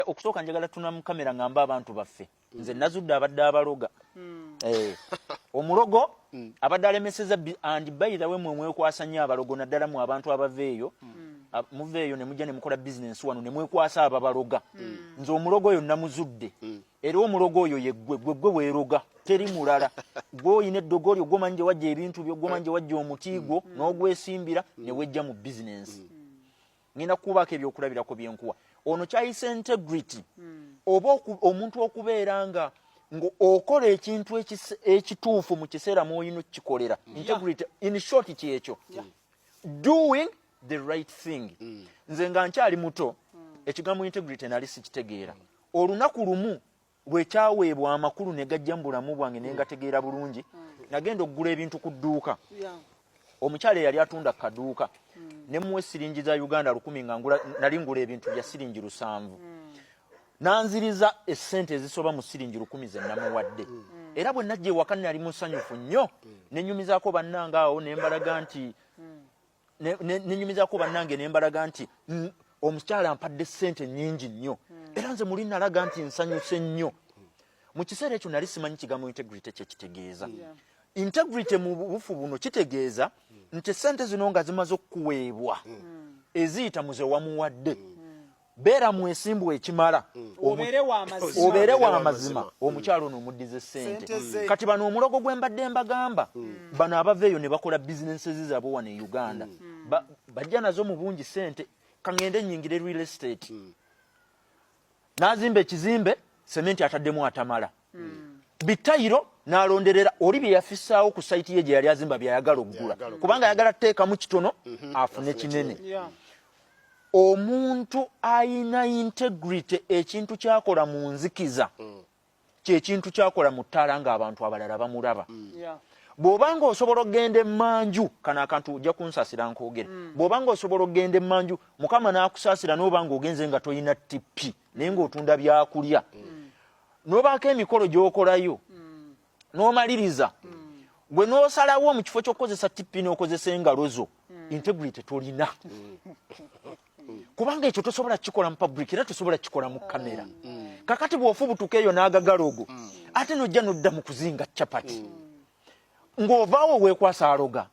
Okusooka njagala tunamu kamera ngamba abantu baffe. Nze nazudde abadde abaloga. Omulogo abadde alemeseza and by the way mwekwasa nnyo abalogo naddala mu abantu abaveeyo. Muveeyo ne mujja ne mukola business wano ne mwekwasa ababaloga. Nze omulogo oyo namuzudde. Era omulogo oyo gwe weeroga teri mulala. Gwe oyina eddogo lyo gomanyi gye wajja ebintu byo gomanyi gye wajja omutiigo n'ogwesimbira ne wejja mu business. Ngina kubaako ebyokulabirako byenkuwa. Ono kyayise integrity. Oba omuntu okubeera nga okola ekintu ekituufu mu kiseera mw'olina okukikolera. Integrity in short kyekyo. Doing the right thing. Nze nga nkyali muto ekigambo integrity nali sikitegeera. Olunaku lumu lwekyaweebwa amakulu ne gajja mu bulamu bwange ne ngategeera bulungi nagenda okugula ebintu ku dduuka. Omukyala yali atunda kaduuka ne muwe siringi za Uganda 10 nga nali ngula ebintu bya siringi 7. Nanziriza essente ezisoba mu siringi 10 ze namuwadde. Era bwe najje ewaka nali musanyufu nnyo nenyumizaako bannange awo ne mbalaga nti nenyumizaako bannange ne mbalaga nti omukyala ampadde ssente nnyingi nnyo. Era nze muli nalaga nti nsanyuse nnyo. Mu kiseera ekyo nali simanyi kigambo integrity kye kitegeeza. Integrity mu bufu buno kitegeeza nti ssente zino nga zimaze okuweebwa eziyita muze wamuwadde. Beera mwesimbu ekimala obeere wa amazima omukyalo n'omuddize ssente. Kati bano omulogo gwe mbadde mbagamba bano abaveeyo ne bakola businesses zaabwe wano e Uganda bajja nazo mu bungi ssente. Kangende nnyingire real estate n'azimba ekizimbe sementi ataddemu atamala bitayiro n'alonderera oli bye yafissaawo ku site ye gye yali azimba byayagala okugula kubanga yagala teekamu kitono afune kinene. Omuntu ayina integrity ekintu kyakola mu nzikiza kyekintu kyakola mu ttaala ng'abantu abalala bamulaba. Bw'obanga osobola okgenda emmanju kana akantu ojja kunsaasira nkoogere. Bw'obanga osobola okgenda emmanju Mukama n'akusaasira n'obanga ogenze nga toyina tippi naye ng'otunda byakulya n'obaako emikolo gy'okolayo n'omaliriza gwe n'osalawo mu kifo ky'okukozesa tippi n'okozesa engalo zo integrity tolina. Kubanga ekyo tosobola kikola mu public era tosobola kikola mu kamera. Kakati bw'ofubutuka eyo n'agagalogo ate n'ojja n'odda mu kuzinga chapati ng'ovaawo weekwasa aloga.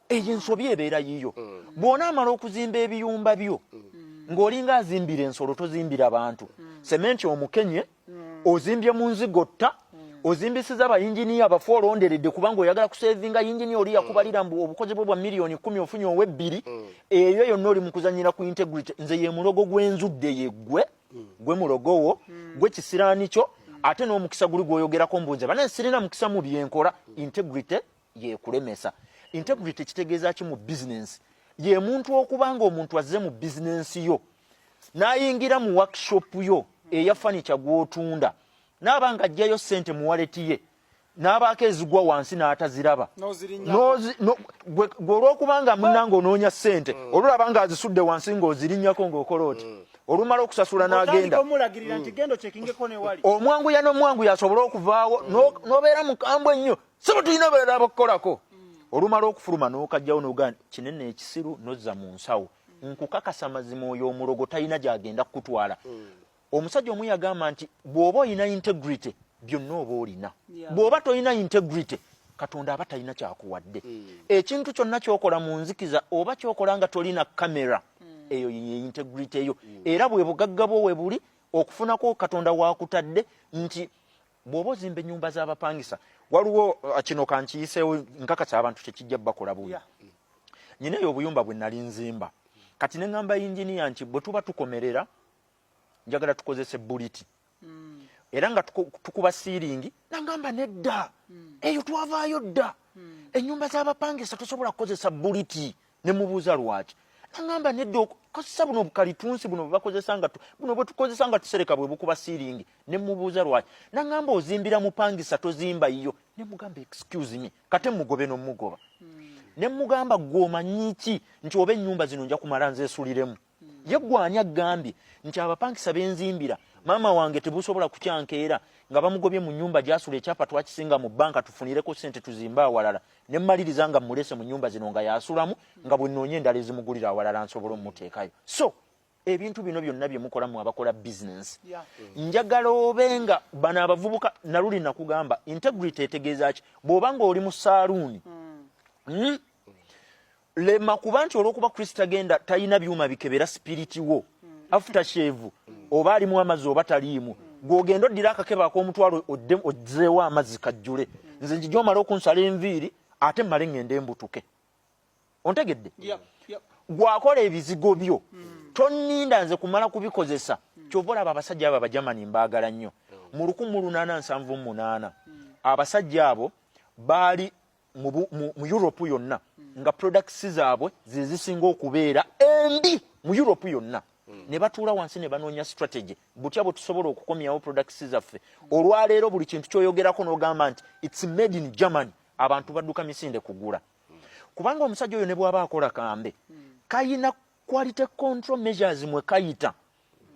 Eyo ensobi ebeera yiyo. Bw'onaamala okuzimba ebiyumba byo ng'olinga azimbira ensolo tozimbira bantu. Sementi omukenye ozimbye mu nzigotta ozimbisiza abayinginiya abafu olonderedde kubanga oyagala kusevinga yinginiya oli yakubalira mbu obukozi bwe bwa miliyoni 10 ofunye owe2 eyo yonna oli mu kuzanyira ku integrity. Nze ye mulogo gw'enzudde ye gwe mulogowo gwe kisiraani kyo ate n'omukisa guli gw'oyogerako mbunze bana sirina mukisa mu byenkola. Integrity ye kulemesa. Integrity kitegeeza ki mu business? Ye muntu okubanga omuntu azze mu business yo n'ayingira mu workshop yo eya furniture gw'otunda n'abanga ajjayo ssente mu wallet ye n'abaako ezigwa wansi n'ataziraba gwe olw'okubanga munnange onoonya ssente olulaba nga azisudde wansi ng'ozirinnyako ng'okola oti olumala okusasula n'agenda omwanguya n'omwanguya asobola okuvaawo n'obeera mukambwe ennyo sibu tulina balala abakukolako olumala okufuluma n'okajjawo n'ogamba kinene ekisiru nozza mu nsawo. Nkukakasa mazima oyo omulogo talina gy'agenda kukutwala. Omusajja omu yagamba nti bw'oba olina integrity byonna oba olina. Bw'oba tolina integrity Katonda aba talina kyakuwadde. Ekintu kyonna ky'okola mu nzikiza oba ky'okola nga tolina kamera eyo ye integrity eyo. Era bwe bugagga bwo we buli okufunako Katonda wakutadde nti bw'oba ozimba ennyumba z'abapangisa waliwo kino kankiyiseewo nkakasa abantu tekijja bakola bubi. Nyina eyo obuyumba bwe nali nzimba kati ne ngamba yinginiya nti bwe tuba tukomerera njagala tukozese buliti era nga tukuba siiringi nangamba nedda eyo twavaayo dda ennyumba z'abapangisa tosobola kukozesa buliti ne mubuuza lwaki nangamba nedda kozesa buno bukalitunsi buno bakozesa nga buno bwe tukozesa nga tusereka bwe bukuba siiringi ne mubuuza lwaki nangamba ozimbira mupangisa tozimba iyo ne mugamba excuse me kate mugobe n'omugoba ne mugamba gwomanyi ki nti oba ennyumba zino nja kumala nzeesuliremu ye gwani agambye nti abapangisa benzimbira maama wange tebusobola kukyankeera nga bamugobye mu nyumba gyasula ekyapa twakisinga mu banka tufunireko ssente tuzimba awalala ne mmaliriza nga mulese mu nyumba zino nga yasulamu nga bwe nnoonye endala ezimugulira awalala nsobola omuteekayo. So ebintu bino byonna bye mukola mu abakola business njagala obenga bana abavubuka naluli nakugamba integrity etegeeza ki bw'obanga oli mu saaluuni lema kuba nti olw'okuba Kristo agenda talina byuma bikebera spiriti wo after shave oba alimu amazzi oba taliimu gw'ogenda oddira akakeba ak'omutwalo odzeewo amazzi kajjule nze njijomala okunsala enviiri ate mmale ngende embutuke ontegedde gwakola ebizigo byo tonninda nze kumala kubikozesa kyova olaba abasajja abo abajamani mbaagala nnyo mu 1878 abasajja abo baali mu Europe yonna nga products zaabwe zizisinga okubeera embi mu Europe yonna ne batuula wansi ne banoonya strategy butya bwe tusobola okukomyawo products zaffe olwaleero buli kintu kyoyogerako n'ogamba nti it's made in Germany abantu badduka misinde kugula kubanga omusajja oyo ne bw'aba akola kambe kayina quality control measures mwe kayita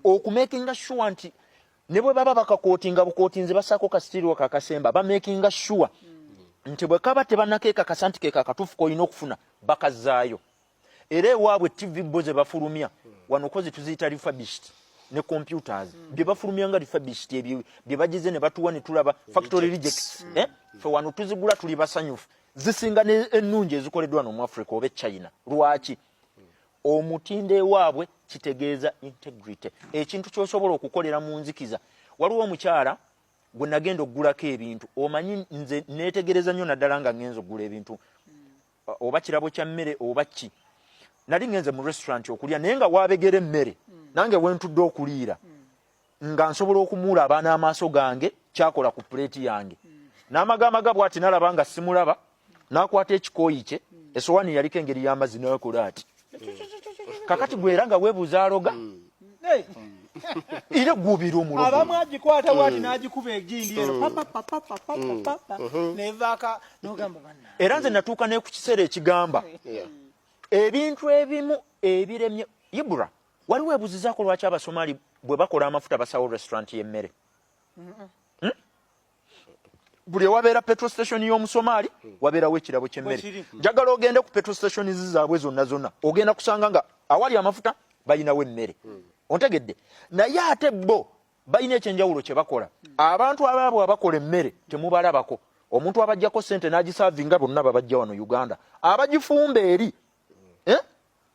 okumakinga sure nti ne bwe baba bakakootinga bukootinze basaako kasitiriwo kakasemba bamakinga sure nti bwe kaba tebannakeeka kasanti keeka katuufu koyina okufuna bakazaayo era ewaabwe TV boze bafulumya wano kozi tuziyita refurbished ne computers bye bafulumya nga refurbished bye bagize ne batuwa ne tulaba factory rejects fe wano tuzigula tuli basanyufu zisinga ennungi ezikoleddwa no mu Africa oba China lwaki omutinde waabwe kitegeeza integrity ekintu kyosobola okukolera mu nzikiza waliwo omukyala gwe nagenda okugulako ebintu omanyi nze neetegereza nnyo naddala nga ngenza okugula ebintu oba kirabo kya mmere oba ki nali ngenze mu restaurant okulya naye nga waabegera emmere nange wentudde okuliira nga nsobola okumuula abaana amaaso gange kyakola ku puleeti yange n'amagamaga bw'ati nalaba nga simulaba n'akwata ekikooyi kye esowani yaliko engeri y'amazzi n'akola ati kakati gwera nga weebuuza aloga ire gubira omulogo abamu agikwata bwati n'agikuba egindi ero nevaaka n'ogamba banna era nze natuuka ne ku kiseera ekigamba ebintu ebimu ebiremye Ibra waliwo ebuzizaako lwaki Abasomali bwe bakola amafuta basawo restaurant y'emmere buli wabeera petrol station y'Omusomali wabeerawo ekirabo ky'emmere njagala ogende ku petrol station zaabwe zonna ogenda kusanga nga awali amafuta bayinawo emmere ontegedde naye ate bo bayina ekyenjawulo kye bakola abantu abaabo abakola emmere temubalabako omuntu abajjako ssente n'agisaavinga bonna babajja wano Uganda abagifumba eri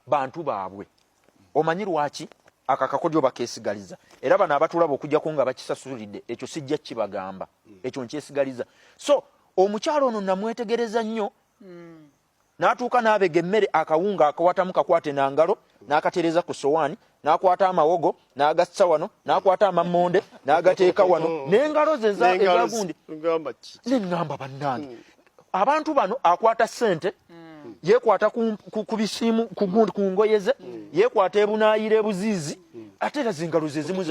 bantu baabwe omanyi lwaki akakakodyo bakeesigaliza era bano abatulaba okujjako nga bakisasulidde ekyo sijja kibagamba ekyo nkyesigaliza so omukyalo ono namwetegereza nnyo n'atuuka n'abega emmere akawunga akawatamu kakwate nangalo n'akatereeza ku sowaani n'akwata amawogo n'agassa wano n'akwata amammonde n'agateeka wano n'engalo ze ezagundi neŋŋamba bannange abantu bano akwata ssente yeekwata ku bisiimu ku ngoye ze yeekwata ebunaayira ebuziizi ate era z'engalo ze zimu